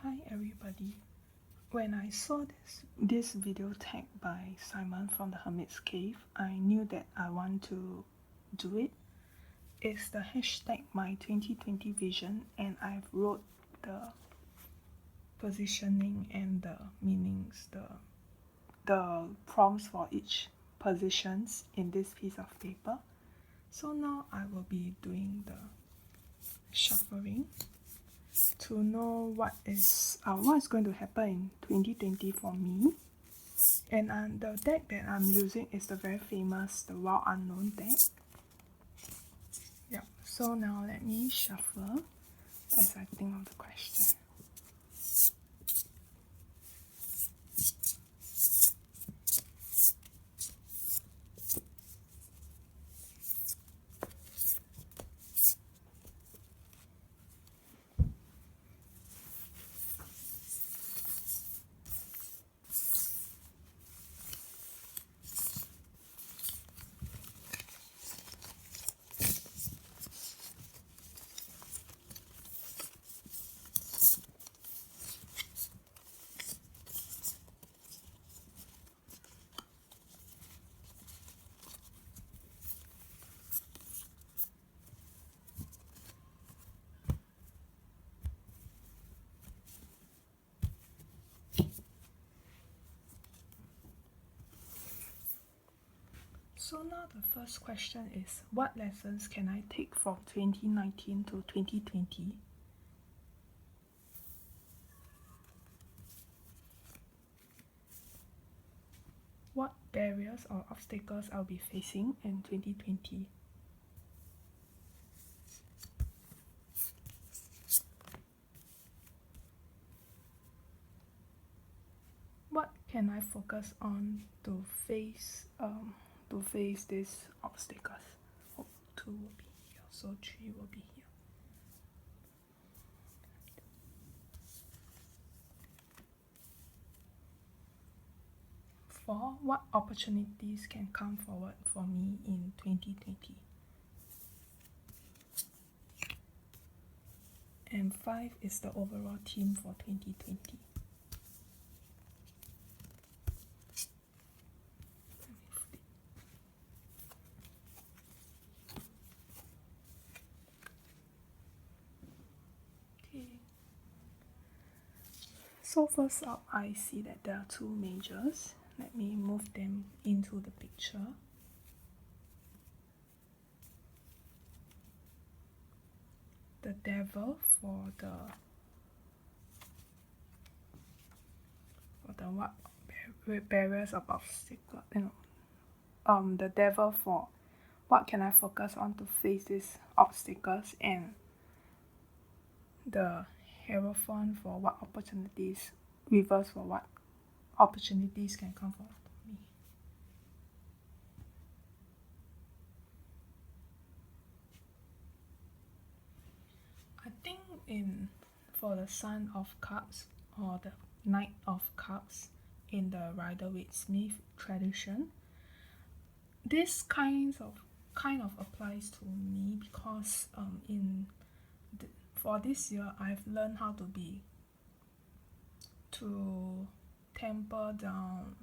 Hi everybody. When I saw this video tag by Simon from the Hermit's Cave, I knew that I want to do it. It's the hashtag my 2020 vision, and I've wrote the positioning and the meanings, the prompts for each positions in this piece of paper. So now I will be doing the shuffling to know what is going to happen in 2020 for me. And the deck that I'm using is the very famous the Wild Unknown deck. Yep. So now let me shuffle as I think of the question. So now the first question is, what lessons can I take from 2019 to 2020? What barriers or obstacles I'll be facing in 2020? What can I focus on to face these obstacles? Oh, 2 will be here, so 3 will be here. 4, what opportunities can come forward for me in 2020? And 5 is the overall theme for 2020. So first up, I see that there are 2 majors. Let me move them into the picture. The Devil for the what barriers of obstacle. The Devil for what can I focus on to face these obstacles, and the Hierophant for what opportunities, reverse for what opportunities can come forward to me. I think for the Sun of Cups or the Knight of Cups in the Rider-Waite-Smith tradition, this kind of applies to me because for this year I've learned how to temper down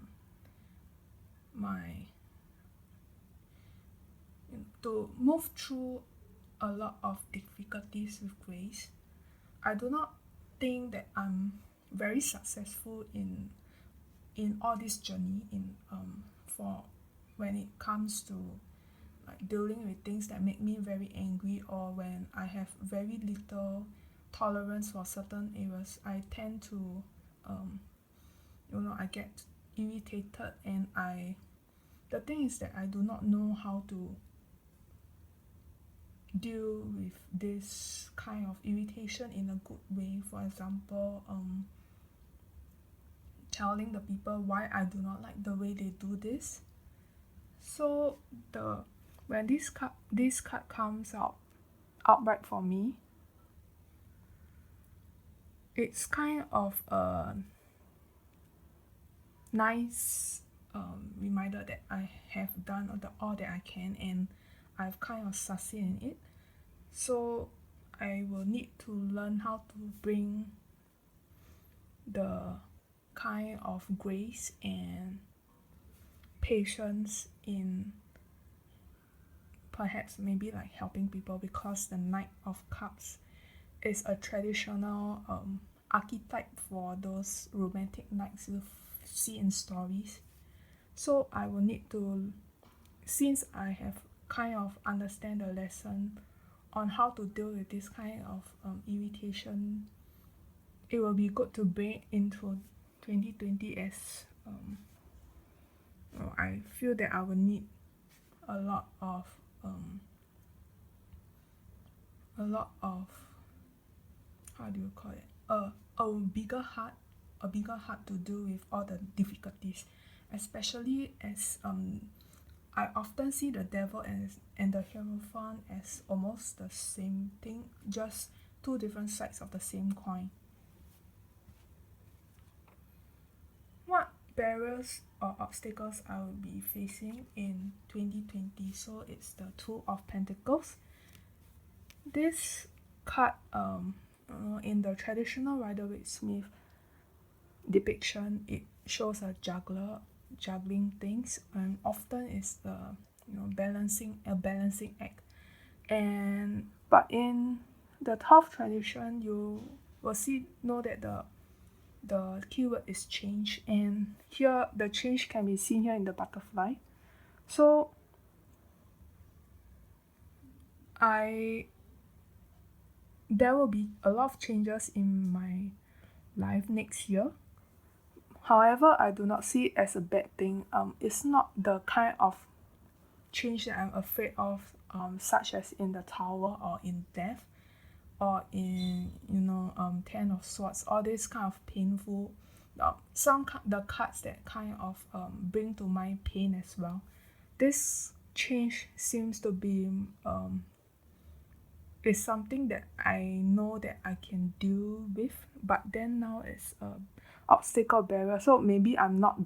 to move through a lot of difficulties with grace. I do not think that I'm very successful in all this journey for when it comes to like dealing with things that make me very angry, or when I have very little tolerance for certain areas. I tend to I get irritated, and the thing is that I do not know how to deal with this kind of irritation in a good way. For example, telling the people why I do not like the way they do this. So when this card comes out outright for me, it's kind of a nice reminder that I have done all that I can, and I've kind of succeeded in it. So I will need to learn how to bring the kind of grace and patience in perhaps maybe like helping people, because the Knight of Cups is a traditional archetype for those romantic knights you see in stories. So I will need to, since I have kind of understand the lesson on how to deal with this kind of irritation, it will be good to bring into 2020 as I feel that I will need a lot of how do you call it, a bigger heart to deal with all the difficulties, especially as I often see the devil and the Hierophant as almost the same thing, just two different sides of the same coin. What barriers or obstacles I will be facing in 2020? So it's the Two of Pentacles. This card, in the traditional Rider-Waite-Smith depiction, it shows a juggler juggling things, and often it's the balancing act. And but in the Thoth tradition, you will know that the keyword is change, and here the change can be seen here in the butterfly. So there will be a lot of changes in my life next year. However, I do not see it as a bad thing. It's not the kind of change that I'm afraid of, such as in the Tower or in Death or in Ten of Swords. All these kind of painful, the cards that kind of bring to mind pain as well. This change seems to be is something that I know that I can deal with, but then now it's a obstacle barrier. So maybe I'm not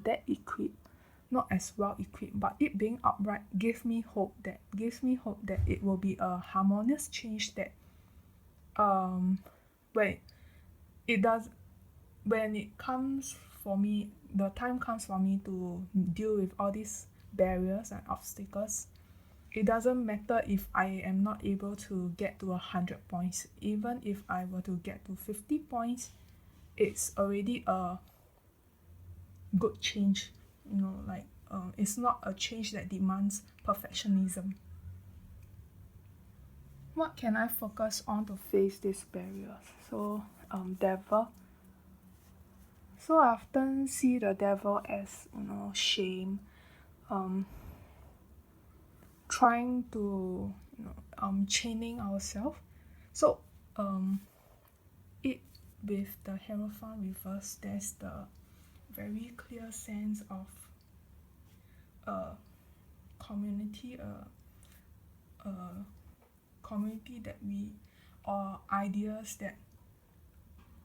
as well equipped, but it being upright gives me hope that it will be a harmonious change that when it comes for me, the time comes for me to deal with all these barriers and obstacles. It doesn't matter if I am not able to get to 100 points. Even if I were to get to 50 points, it's already a good change. It's not a change that demands perfectionism. What can I focus on to face these barriers? So, devil. So I often see the devil as shame, trying to chaining ourselves. So it with the Hierophant reverse, there's the very clear sense of community, community that we, or ideas that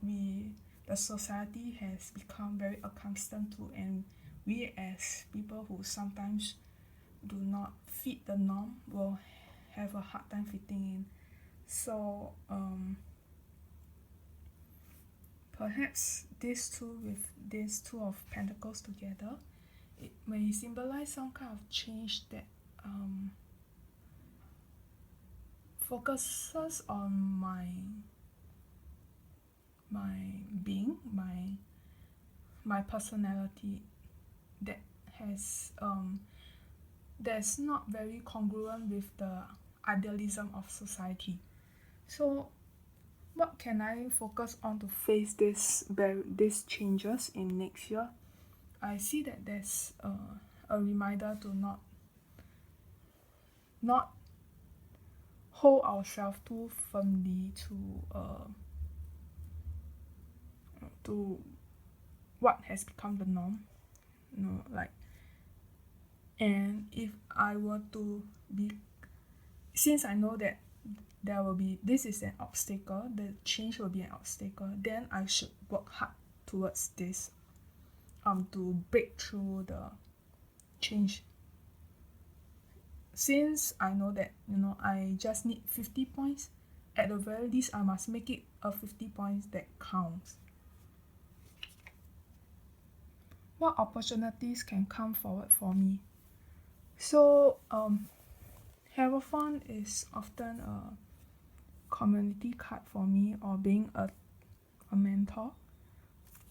the society has become very accustomed to, and we as people who sometimes do not fit the norm will have a hard time fitting in. So perhaps these two of Pentacles together, it may symbolize some kind of change that focuses on my being, my personality, that has that's not very congruent with the idealism of society. So what can I focus on to face these changes in next year? I see that there's a reminder to not hold ourselves too firmly to what has become the norm. And if I were to be, since I know that this is an obstacle, the change will be an obstacle, then I should work hard towards this, to break through the change. Since I know that I just need 50 points, at the very least I must make it a 50 points that counts. what opportunities can come forward for me. So Hierophant is often a community card for me, or being a mentor.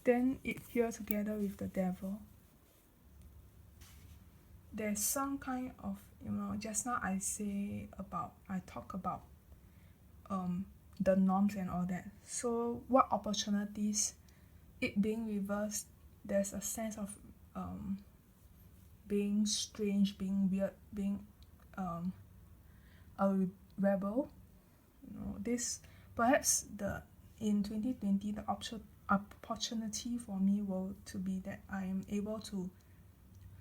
Then it here together with the devil. There's some kind of, just now I talk about the norms and all that. So what opportunities, it being reversed, there's a sense of being strange, being weird, being a rebel. This perhaps in 2020 the opportunity for me will to be that I am able to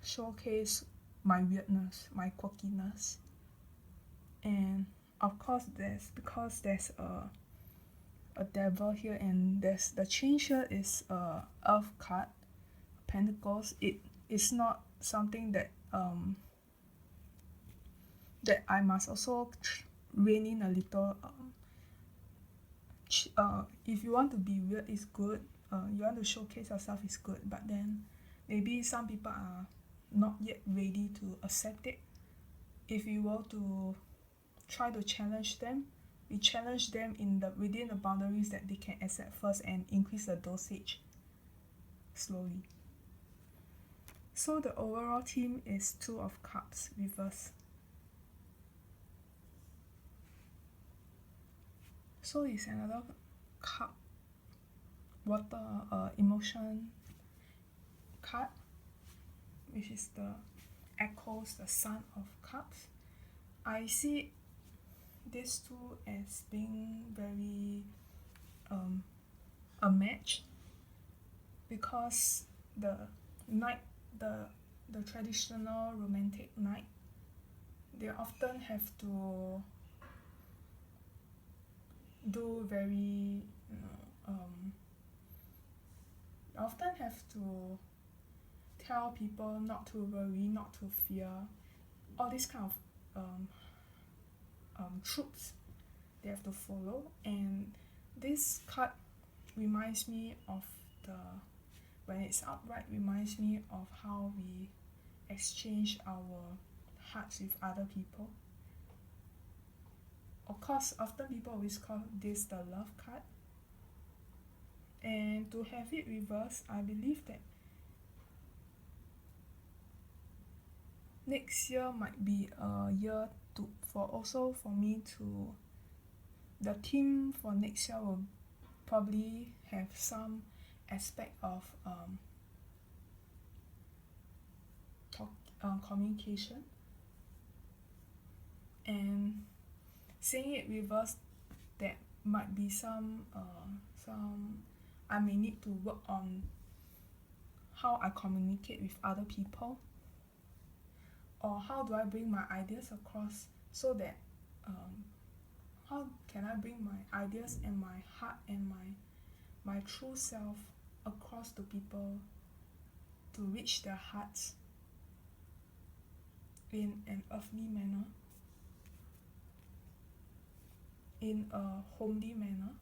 showcase my weirdness, my quirkiness. And of course because there's a devil here, and there's the change here is a earth card, Pentacles. It is not something that that I must also rein in a little. If you want to be weird, is good. You want to showcase yourself, is good. But then maybe some people are not yet ready to accept it. If you were to try to challenge them, we challenge them within the boundaries that they can accept first, and increase the dosage slowly. So the overall theme is Two of Cups reverse. So it's another cup, water, emotion card, which is the echoes the Sun of Cups. I see these two as being very a match, because the knight, the traditional romantic knight, they often have to do very often have to tell people not to worry, not to fear, all these kind of tropes they have to follow. And this card reminds me of when it's upright, reminds me of how we exchange our hearts with other people. Of course, often people always call this the love card. And to have it reversed, I believe that next year might be a year for me to, the theme for next year will probably have some aspect of communication. And seeing it reversed, there might be some I may need to work on how I communicate with other people, or how do I bring my ideas across, so that how can I bring my ideas and my heart and my true self across to people, to reach their hearts in an earthly manner, in a homely manner.